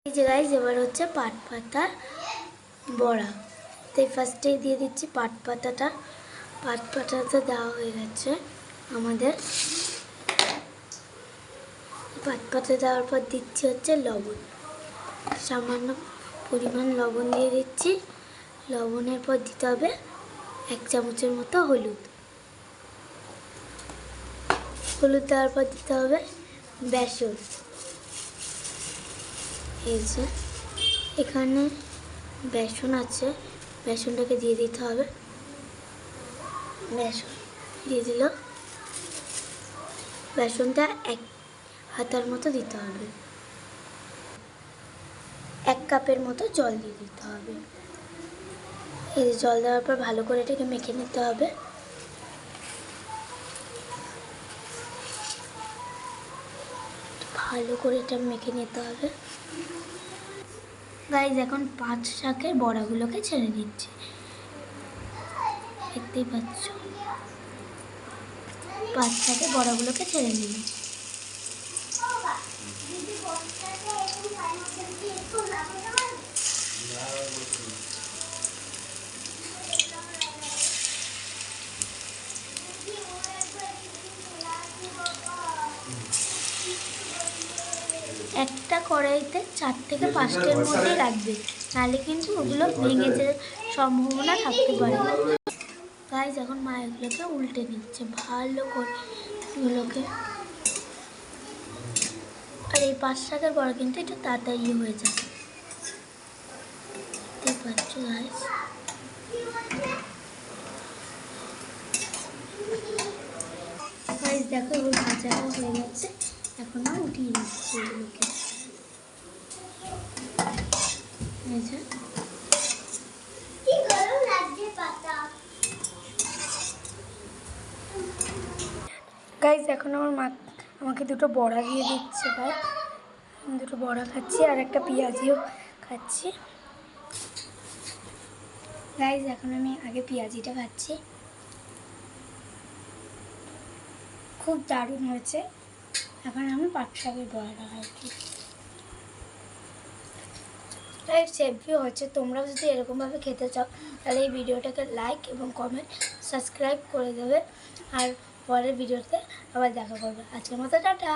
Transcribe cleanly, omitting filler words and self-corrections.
এই যে গাইস এবার হচ্ছে পাট পাতার বড়া। তাই ফার্স্টেই দিয়ে দিচ্ছি পাট পাতাটা। পাট পাতাটা দেওয়া হয়ে গেছে আমাদের। পাট পাতা দেওয়ার পর দিচ্ছি হচ্ছে লবণ, সামান্য পরিমাণ লবণ দিয়ে দিচ্ছি। লবণের পর দিতে হবে 1 চামচের মতো হলুদ। হলুদ দেওয়ার পর দিতে হবে বেসন। এই যে এখানে বেসন আছে, বেসনটাকে দিয়ে দিতে হবে। বেসন দিয়ে দিল। বেসনটা 1 হাতার মতো দিতে হবে। 1 কাপের মতো জল দিয়ে দিতে হবে। এই যে জল দেওয়ার পর ভালো করে এটাকে মেখে নিতে হবে। ভালো করে এটা মেখে নিতে হবে। গাইজ এখন পাট শাকের বড়াগুলোকে ছেড়ে দিচ্ছি, দেখতেই পাচ্ছ। পাট শাকের বড়াগুলোকে ছেড়ে দিন। একটা কড়াইতে 4 থেকে 5টার মধ্যেই রাখবে, নাহলে কিন্তু ওগুলো ভেঙে যাওয়ার সম্ভাবনা থাকতে পারে। গাইজ এখন মা এগুলোকে উল্টে দিচ্ছে ভালো করে এগুলোকে। আর এই পাট শাকের বড়া কিন্তু একটু তাড়াতাড়ি হয়ে যাবে, দেখতে পাচ্ছ গাইজ। গাইজ দেখো এগুলো ভাজা হয়ে গেছে, এখন না উঠিয়ে দিচ্ছি এগুলোকে। গাইজ এখন আমার মা আমাকে 2টো বড়া দিয়ে দিচ্ছে। গাইজ 2টো বড়া খাচ্ছি আর একটা পেঁয়াজিও খাচ্ছি। গাইজ এখন আমি আগে পেঁয়াজিটা খাচ্ছি, খুব দারুণ হয়েছে। এখন আমি পাট শাকের বড়াটা খাচ্ছি। গাইজ সেভি হয়েছে। তোমরাও যদি এরকমভাবে খেতে চাও তাহলে এই ভিডিওটাকে লাইক এবং কমেন্ট সাবস্ক্রাইব করে দেবে। আর পরের ভিডিওতে আবার দেখা করবে। আজকের মতো টাটা।